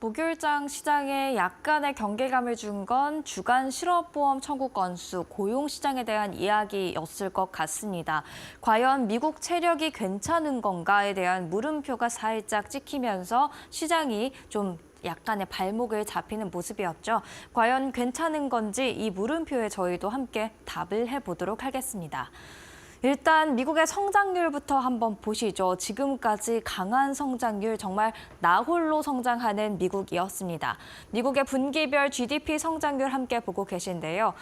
목요일장 시장에 약간의 경계감을 준 건 주간 실업보험 청구 건수, 고용시장에 대한 이야기였을 것 같습니다. 과연 미국 체력이 괜찮은 건가에 대한 물음표가 살짝 찍히면서 시장이 좀 약간의 발목을 잡히는 모습이었죠. 과연 괜찮은 건지 이 물음표에 저희도 함께 답을 해보도록 하겠습니다. 일단 미국의 성장률부터 한번 보시죠. 지금까지 강한 성장률, 정말 나홀로 성장하는 미국이었습니다. 미국의 분기별 GDP 성장률 함께 보고 계신데요.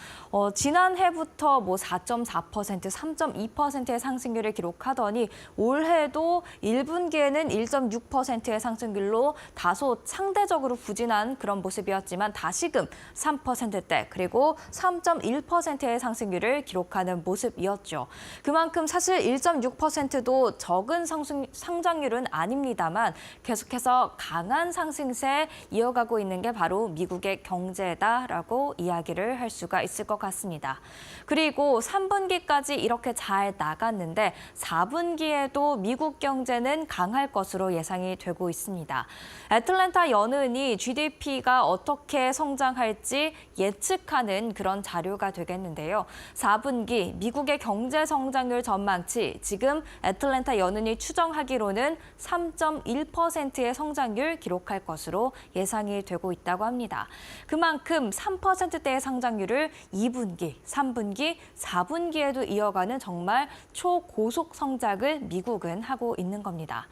지난해부터 4.4%, 3.2%의 상승률을 기록하더니 올해도 1분기에는 1.6%의 상승률로 다소 상대적으로 부진한 그런 모습이었지만 다시금 3%대 그리고 3.1%의 상승률을 기록하는 모습이었죠. 그만큼 사실 1.6%도 적은 성장률은 아닙니다만 계속해서 강한 상승세 이어가고 있는 게 바로 미국의 경제다라고 이야기를 할 수가 있을 것 같습니다. 그리고 3분기까지 이렇게 잘 나갔는데 4분기에도 미국 경제는 강할 것으로 예상이 되고 있습니다. 애틀랜타 연은이 GDP가 어떻게 성장할지 예측하는 그런 자료가 되겠는데요. 4분기 미국의 경제 성장률 전망치, 지금 애틀랜타 연은이 추정하기로는 3.1%의 성장률 기록할 것으로 예상이 되고 있다고 합니다. 그만큼 3%대의 성장률을 2분기, 3분기, 4분기에도 이어가는 정말 초고속 성장을 미국은 하고 있는 겁니다.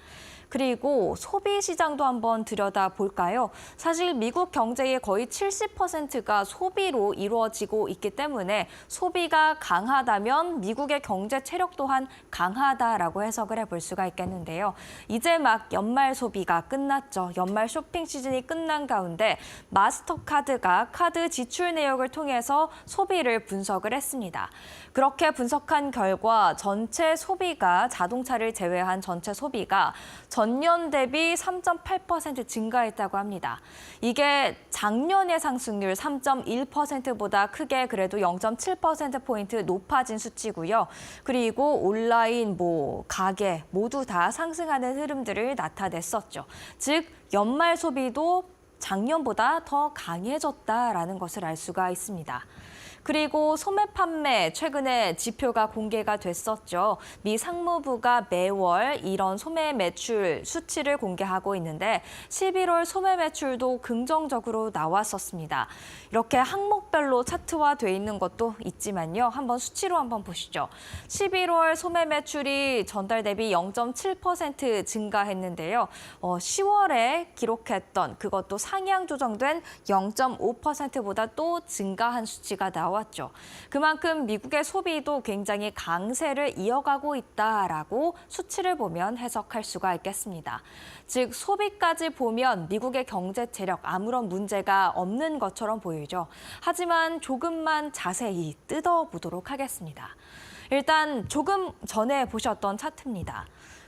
그리고 소비 시장도 한번 들여다볼까요? 사실 미국 경제의 거의 70%가 소비로 이루어지고 있기 때문에 소비가 강하다면 미국의 경제 체력 또한 강하다라고 해석을 해볼 수가 있겠는데요. 이제 막 연말 소비가 끝났죠. 연말 쇼핑 시즌이 끝난 가운데 마스터카드가 카드 지출 내역을 통해서 소비를 분석을 했습니다. 그렇게 분석한 결과 전체 소비가 자동차를 제외한 전체 소비가 전년 대비 3.8% 증가했다고 합니다. 이게 작년의 상승률 3.1%보다 크게 그래도 0.7%포인트 높아진 수치고요. 그리고 온라인, 가게 모두 다 상승하는 흐름들을 나타냈었죠. 즉, 연말 소비도 작년보다 더 강해졌다라는 것을 알 수가 있습니다. 그리고 소매 판매, 최근에 지표가 공개가 됐었죠. 미 상무부가 매월 이런 소매 매출 수치를 공개하고 있는데 11월 소매 매출도 긍정적으로 나왔었습니다. 이렇게 항목별로 차트화돼 있는 것도 있지만요. 한번 수치로 한번 보시죠. 11월 소매 매출이 전달 대비 0.7% 증가했는데요. 10월에 기록했던 그것도 상향 조정된 0.5%보다 또 증가한 수치가 나왔습니다. 그만큼 미국의 소비도 굉장히 강세를 이어가고 있다라고 수치를 보면 해석할 수가 있겠습니다. 즉, 소비까지 보면 미국의 경제 체력 아무런 문제가 없는 것처럼 보이죠. 하지만 조금만 자세히 뜯어보도록 하겠습니다. 일단 조금 전에 보셨던 차트입니다.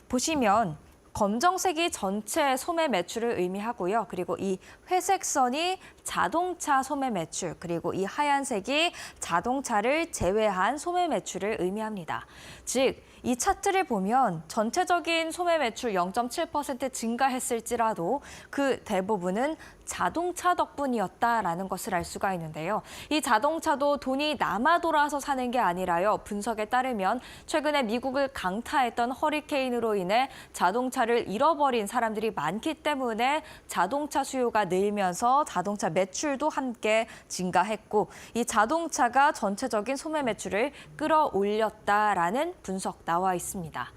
보시면 검정색이 전체 소매 매출을 의미하고요. 그리고 이 회색 선이 자동차 소매 매출, 그리고 이 하얀색이 자동차를 제외한 소매 매출을 의미합니다. 즉, 이 차트를 보면 전체적인 소매 매출 0.7% 증가했을지라도 그 대부분은 자동차 덕분이었다라는 것을 알 수가 있는데요. 이 자동차도 돈이 남아 돌아서 사는 게 아니라요. 분석에 따르면 최근에 미국을 강타했던 허리케인으로 인해 자동차를 잃어버린 사람들이 많기 때문에 자동차 수요가 늘면서 자동차 매출도 함께 증가했고 이 자동차가 전체적인 소매 매출을 끌어올렸다라는 분석 나와 있습니다.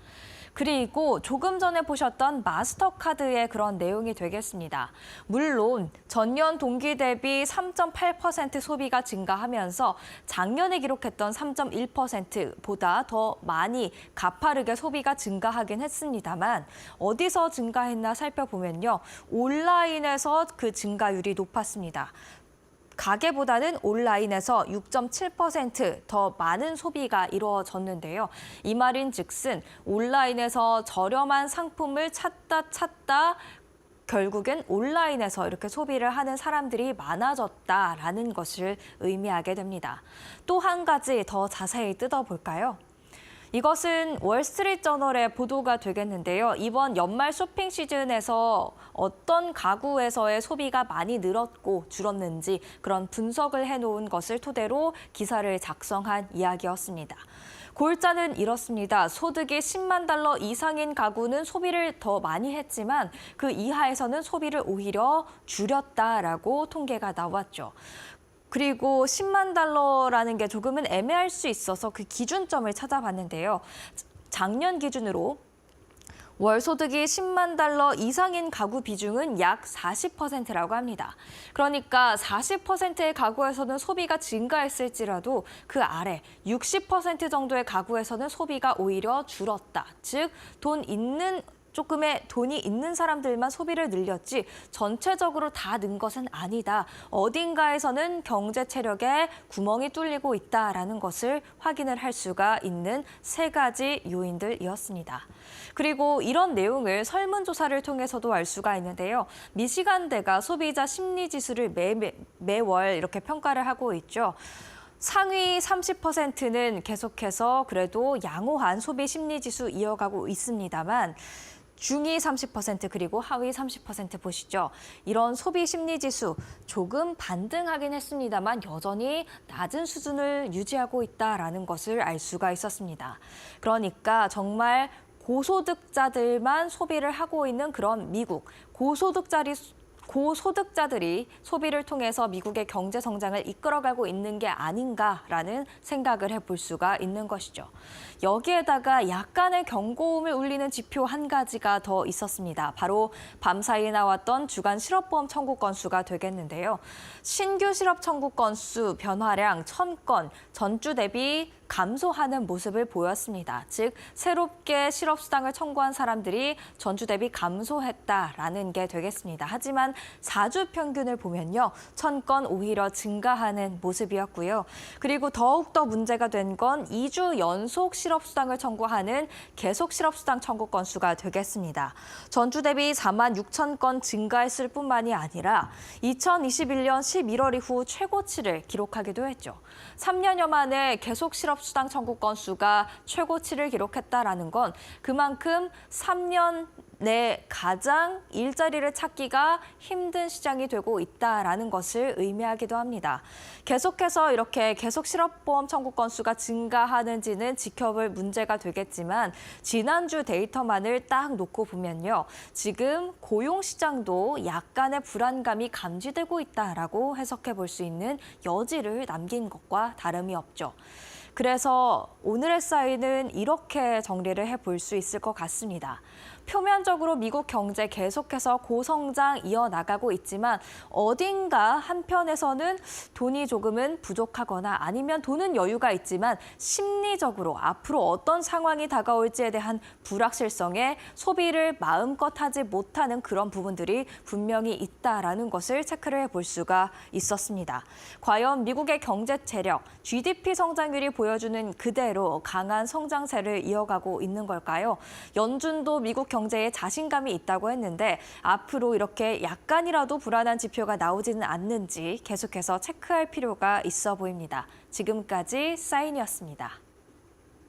그리고 조금 전에 보셨던 마스터카드의 그런 내용이 되겠습니다. 물론 전년 동기 대비 3.8% 소비가 증가하면서 작년에 기록했던 3.1%보다 더 많이 가파르게 소비가 증가하긴 했습니다만 어디서 증가했나 살펴보면요. 온라인에서 그 증가율이 높았습니다. 가게보다는 온라인에서 6.7% 많은 소비가 이루어졌는데요. 이 말인즉슨 온라인에서 저렴한 상품을 찾다 결국엔 온라인에서 이렇게 소비를 하는 사람들이 많아졌다라는 것을 의미하게 됩니다. 또 한 가지 더 자세히 뜯어볼까요? 이것은 월스트리트저널의 보도가 되겠는데요. 이번 연말 쇼핑 시즌에서 어떤 가구에서의 소비가 많이 늘었고 줄었는지 그런 분석을 해놓은 것을 토대로 기사를 작성한 이야기였습니다. 골자는 이렇습니다. 소득이 10만 달러 이상인 가구는 소비를 더 많이 했지만 그 이하에서는 소비를 오히려 줄였다라고 통계가 나왔죠. 그리고 10만 달러라는 게 조금은 애매할 수 있어서 그 기준점을 찾아봤는데요. 작년 기준으로 월 소득이 10만 달러 이상인 가구 비중은 약 40%라고 합니다. 그러니까 40%의 가구에서는 소비가 증가했을지라도 그 아래 60% 정도의 가구에서는 소비가 오히려 줄었다. 즉, 조금의 돈이 있는 사람들만 소비를 늘렸지 전체적으로 다 는 것은 아니다. 어딘가에서는 경제 체력에 구멍이 뚫리고 있다라는 것을 확인을 할 수가 있는 세 가지 요인들이었습니다. 그리고 이런 내용을 설문조사를 통해서도 알 수가 있는데요. 미시간대가 소비자 심리지수를 매월 이렇게 평가를 하고 있죠. 상위 30%는 계속해서 그래도 양호한 소비 심리지수 이어가고 있습니다만 중위 30% 그리고 하위 30% 보시죠. 이런 소비 심리지수 조금 반등하긴 했습니다만 여전히 낮은 수준을 유지하고 있다라는 것을 알 수가 있었습니다. 그러니까 정말 고소득자들만 소비를 하고 있는 그런 미국, 고소득자들이 소비를 통해서 미국의 경제 성장을 이끌어가고 있는 게 아닌가라는 생각을 해볼 수가 있는 것이죠. 여기에다가 약간의 경고음을 울리는 지표 한 가지가 더 있었습니다. 바로 밤사이에 나왔던 주간 실업보험 청구 건수가 되겠는데요. 신규 실업 청구 건수 변화량 1,000건, 전주 대비 감소하는 모습을 보였습니다. 즉, 새롭게 실업수당을 청구한 사람들이 전주 대비 감소했다라는 게 되겠습니다. 하지만 4주 평균을 보면요. 1,000건 오히려 증가하는 모습이었고요. 그리고 더욱더 문제가 된 건 2주 연속 실업수당을 청구하는 계속 실업수당 청구 건수가 되겠습니다. 전주 대비 4만 6천 건 증가했을 뿐만이 아니라 2021년 11월 이후 최고치를 기록하기도 했죠. 3년여 만에 계속 실업수당 청구 건수가 최고치를 기록했다라는 건 그만큼 3년 내 가장 일자리를 찾기가 힘든 시장이 되고 있다라는 것을 의미하기도 합니다. 계속해서 이렇게 계속 실업보험 청구 건수가 증가하는지는 지켜볼 문제가 되겠지만 지난주 데이터만을 딱 놓고 보면요. 지금 고용시장도 약간의 불안감이 감지되고 있다라고 해석해 볼 수 있는 여지를 남긴 것과 다름이 없죠. 그래서 오늘의 사인은 이렇게 정리를 해볼 수 있을 것 같습니다. 표면적으로 미국 경제 계속해서 고성장 이어나가고 있지만 어딘가 한편에서는 돈이 조금은 부족하거나 아니면 돈은 여유가 있지만 심리적으로 앞으로 어떤 상황이 다가올지에 대한 불확실성에 소비를 마음껏 하지 못하는 그런 부분들이 분명히 있다라는 것을 체크를 해볼 수가 있었습니다. 과연 미국의 경제 체력, GDP 성장률이 보여주는 그대로 강한 성장세를 이어가고 있는 걸까요? 연준도 미국 경제에 자신감이 있다고 했는데 앞으로 이렇게 약간이라도 불안한 지표가 나오지는 않는지 계속해서 체크할 필요가 있어 보입니다. 지금까지 사인이었습니다.